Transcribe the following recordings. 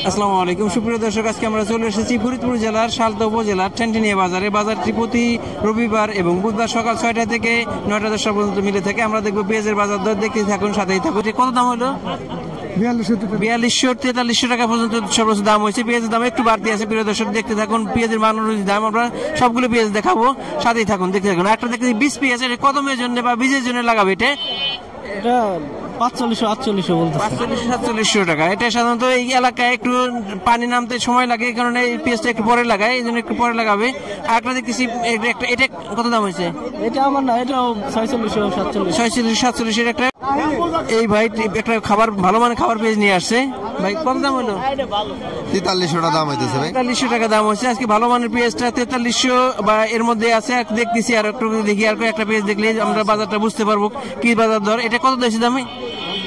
আসসালামু আলাইকুম সুপ্রিয় দর্শক, আজকে আমরা চলে এসেছি ফরিদপুর জেলার সালতা উপজেলার ঠেনঠেনিয়া বাজারে। বাজারটি প্রতি রবিবার এবং বুধবার সকাল 6টা থেকে 9টা 10টা পর্যন্ত মিলে থাকে। আমরা দেখবো পেঁয়াজের বাজার দর, দেখতে থাকুন, সাথেই থাকুন। কত দাম হলো? 4200-4300 টাকা পর্যন্ত সর্বোচ্চ দাম হয়েছে। পেঁয়াজের দাম একটু বাড়তি আছে। প্রিয় দর্শক দেখতে থাকুন, পেঁয়াজের মান অনুযায়ী দাম আমরা সবগুলো পেঁয়াজ দেখাবো, সাথেই থাকুন, দেখতে থাকুন। একটা দেখতে বীজ পেঁয়াজ, এটা কদমের জন্য বা বীজের জন্য লাগাবে? এটা 4500-4700 টাকা। এটা সাধারণত এই এলাকায় একটু পানি নামতে সময় লাগে, এই কারণে এই পেঁয়াজটা একটু পরে লাগায়, এই জন্য একটু পরে লাগাবে। আর একটা দেখতেছি, এটা কত দাম হয়েছে? এটা আমার না, এটা 4600-4700 একটা। এই ভাই একটা খাবার, ভালো মানের খাবার পেঁয়াজ নিয়ে আসছে। ভাই কত দাম হলো? 4300 টাকা দাম হইতেছে ভাই। 4300 টাকা দাম হচ্ছে আজকে। ভালো মানের পেঁয়াজটা 4300 বা এর মধ্যে আছে। দেখতেছি আর একটু দেখি, আর একটা পেঁয়াজ দেখলে আমরা বাজারটা বুঝতে পারবো কি বাজার দর। এটা কত দিয়েছে দামে?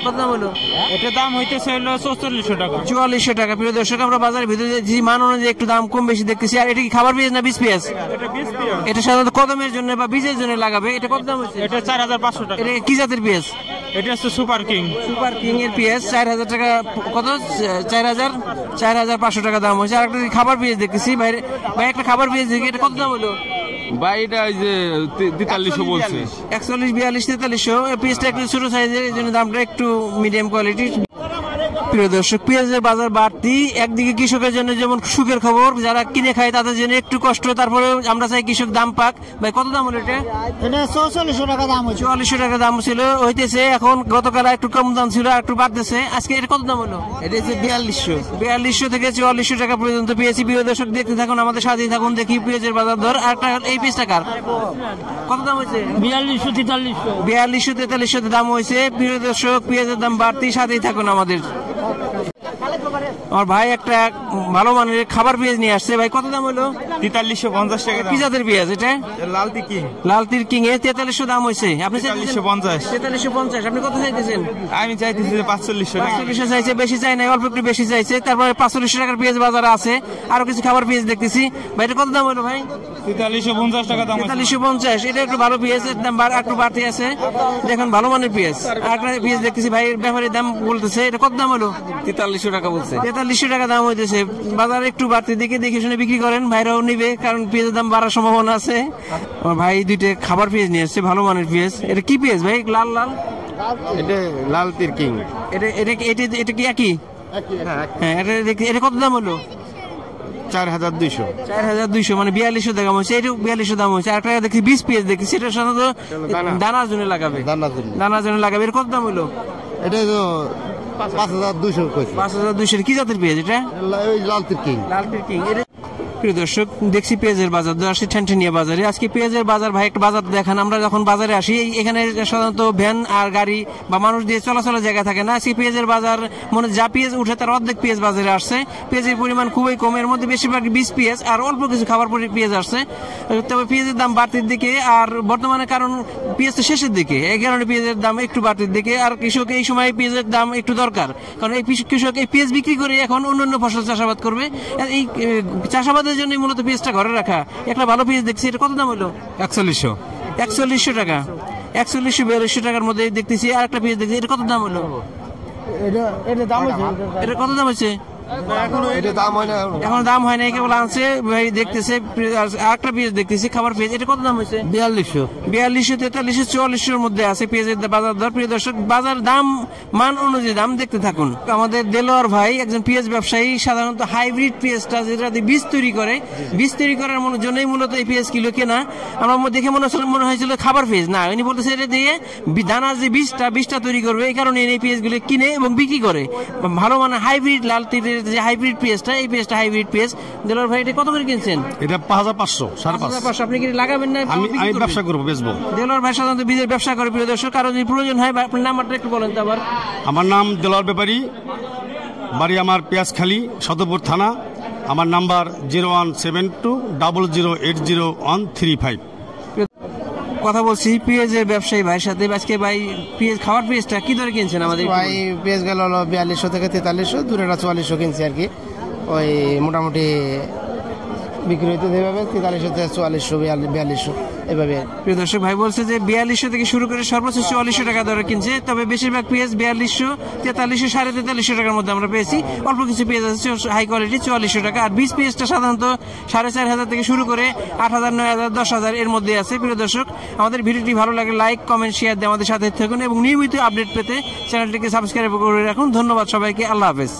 কত দাম হলো? এটা দাম হইতেছে হলো 4400 টাকা। 4400 টাকা। প্রিয় দর্শক, আমরা বাজারের ভিতরে যে মান অনুযায়ী একটু দাম কম বেশি দেখতেছি। আর এটা কি খাবার পেঁয়াজ না বীজ পেঁয়াজ? এটা বীজ পেঁয়াজ। এটা সাধারণত কদমের জন্য বা বীজের জন্য লাগাবে। এটা কত দাম হচ্ছে? এটা 4500 টাকা। এটা কি জাতের পেঁয়াজ? এটা হচ্ছে সুপার কিং। সুপার কিং এর পেঁয়াজ 4000 টাকা। কত? 4500 টাকা দাম হয়েছে। আর একটা খাবার পেঁয়াজ দেখতেছি ভাই, একটা খাবার পেঁয়াজ দেখি, এটা কত দাম হলো? ভাই এটা ওই যে 4300 বলছে। 41, 42, 4300। পেঁয়াজটা একটু ছোট সাইজের, এই জন্য দামটা একটু মিডিয়াম কোয়ালিটির। প্রিয় দর্শক, পেঁয়াজের বাজার বাড়তি একদিকে কৃষকের জন্য যেমন সুখের খবর, যারা কিনে খায় তাদের জন্য একটু কষ্ট। তারপরে আমরা চাই কৃষক দাম পাক। ভাই কত দাম হলো এটা? এটা 4400 টাকা দাম হচ্ছে। 4400 টাকা দাম ছিল হইতেছে, এখন গতকাল একটু কম দাম ছিল, একটু বাড়তেছে। আজকে এটা কত দাম হলো? এটা হচ্ছে 4200 থেকে 4400 টাকা পর্যন্ত পেয়েছি। প্রিয় দর্শক দেখতে থাকুন, আমাদের সাথেই থাকুন, দেখি পেঁয়াজের বাজার দর। আর এই পেঁয়াজটা কার কত দাম হয়েছে? 4200-4300 দাম হয়েছে। প্রিয় দর্শক, পেঁয়াজের দাম বাড়তি, সাথেই থাকুন আমাদের। আমার ভাই একটা ভালো মানের খাবার পেঁয়াজ নিয়ে আসছে। ভাই কত দাম হলো? 4350 টাকা। কি জাতের পেঁয়াজ এটা? লালতির কিং এ 4300 দাম হয়েছে। আপনি 4350। আপনি কত চাইতেছেন? আমি চাইতেছি 4500 টাকা। 4500 চাইছে, বেশি চাই নাই, অল্প একটু বেশি চাইছে। তারপরে 4500 টাকার পেঁয়াজ বাজারে আছে। আরো কিছু খাবার পেঁয়াজ দেখতেছি। ভাই এটা কত দাম হলো ভাই? 4350 টাকা দাম। 4350। এটা একটু ভালো পেঁয়াজের দাম একটু বাড়তি আছে। দেখুন ভালো মানের পেঁয়াজ। আর একটা পেঁয়াজ দেখতেছি, ভাই ব্যাপারে দাম বলতেছে। এটা কত দাম হলো? 4300 টাকা বলছে। 4300 টাকা দাম হইতেছে। বাজারে একটু বাড়তি দিকে দেখে শুনে বিক্রি করেন, ভাইরাও নিবে, কারণ পেঁয়াজের দাম বাড়ার সম্ভাবনা আছে। আমার ভাই দুইটা খাবার পেঁয়াজ নিয়ে আসছে, ভালো মানের পেঁয়াজ। এটা কি পেঁয়াজ ভাই? লাল লাল, এটা লালতির কিং। এটা কি একই? হ্যাঁ, এটা কত দাম হলো? 4200 মানে 4200 দাম হয়েছে। এটা 4200 দাম হয়েছে। আর একটা দেখি বীজ পেঁয়াজ দেখি, সেটা সাধারণত দানার জন্য লাগাবে। এর কত দাম হলো? এটা তো 5200 কইছে। 5200। কি জাতের পেঁয়াজ এটা? লালতির কিং। প্রিয় দর্শক, দেখছি পেঁয়াজের বাজার দর আসছে ঠেনঠেনিয়া বাজারে। আজকে পেঁয়াজের বাজার, ভাই একটা বাজার দেখান। আমরা যখন বাজারে আসি, এখানে সাধারণত ভ্যান আর গাড়ি বা মানুষ দিয়ে চলাচলের জায়গা থাকে না। আজকে পেঁয়াজের বাজার মনে যা পেঁয়াজ উঠে তার অর্ধেক পেঁয়াজ বাজারে আসছে। পেঁয়াজের পরিমাণ খুবই কম, এর মধ্যে বেশিরভাগ বীজ পেঁয়াজ আর অল্প কিছু খাবার পেঁয়াজ আসছে। তবে পেঁয়াজের দাম বাড়তির দিকে, আর বর্তমানে কারণ পেঁয়াজটা শেষের দিকে, এই কারণে পেঁয়াজের দাম একটু বাড়তির দিকে। আর কৃষক এই সময় পেঁয়াজের দাম একটু দরকার, কারণ এই কৃষক এই পেঁয়াজ বিক্রি করে এখন অন্যান্য ফসল চাষাবাদ করবে। এই চাষাবাদের জন্য মূলত পেঁয়াজটা ঘরে রাখা। একটা ভালো পেঁয়াজ দেখছি, এটা কত দাম হলো? 4100 টাকা। 4100-4200 টাকার মধ্যে দেখতেছি। আর একটা পেঁয়াজ দেখছি, এটা কত দাম হলো? এটা কত দাম হচ্ছে? এখন দাম হয় না, কেবল আনছে ভাই, দেখতেছে। আরেকটা পেঁয়াজ দেখতেছি, খাবার পেঁয়াজ, এটা কত দাম হয়েছে? 4200, 4300, 4400 মধ্যে আছে পেঁয়াজের বাজার দর। প্রিয় দর্শক, বাজার দাম মান অনুযায়ী দাম দেখতে থাকুন। আমাদের দেলোয়ার ভাই একজন পেঁয়াজ ব্যবসায়ী, সাধারণত হাইব্রিড পেঁয়াজটা যেটা দিয়ে বীজ তৈরি করে, বীজ তৈরি করার জন্যই মূলত এই পেঁয়াজ কিলো কেনা। আমার দেখে মনে হয়েছিল খাবার পেঁয়াজ না, উনি বলতেছে এটা দিয়ে দানার যে বীজটা তৈরি করবে, এই কারণে এই পেঁয়াজগুলো কিনে এবং বিক্রি করে। ভালো মানে হাইব্রিড লাল তীরের যে হাইব্রিড পেঁয়াজটা, এই পেঁয়াজটা হাইব্রিড পেঁয়াজ। দেলোয়ার ভাই এটা কত করে কিনছেন? এটা 5500, 5500। আপনি কি লাগাবেন না? আমি ব্যবসা করব, বেচবো। দেলোয়ার ভাই সাধারণত বীজের ব্যবসা করে। প্রিয় দর্শক, কারো যদি প্রয়োজন হয়, আপনার নাম্বারটা একটু বলেন তো আবার। আমার নাম দেলোয়ার ব্যাপারী, বাড়ি আমার পেঁয়াজখালী, সদরপুর থানা। আমার নাম্বার 01720080135। কথা বলছি পেঁয়াজের ব্যবসায়ী ভাইয়ের সাথে। আজকে ভাই পেঁয়াজ, খাবার পেঁয়াজটা কি দরে কিনছেন আমাদের? ভাই পেঁয়াজ গেল 4200 থেকে 4300, দূরেটা 4400 কিনছি আর কি। ওই মোটামুটি বিক্রি হইতে দেবে 4300 থেকে 4400, 4200। এভাবে। প্রিয় দর্শক ভাই বলছে যে 4200 থেকে শুরু করে সর্বোচ্চ 4400 টাকা দরে কিনছে, তবে বেশিরভাগ পেঁয়াজ 4200, 4300, 4350 টাকার মধ্যে আমরা পেয়েছি। অল্প কিছু পেঁয়াজ আছে হাই কোয়ালিটি 4400 টাকা। আর বীজ পেঁয়াজটা সাধারণত 4500 থেকে শুরু করে 8000, 9000, 10000 এর মধ্যে আছে। প্রিয় দর্শক, আমাদের ভিডিওটি ভালো লাগে লাইক, কমেন্ট, শেয়ার দিয়ে আমাদের সাথে থাকুন এবং নিয়মিত আপডেট পেতে চ্যানেলটিকে সাবস্ক্রাইব করে রাখুন। ধন্যবাদ সবাইকে, আল্লাহ হাফেজ।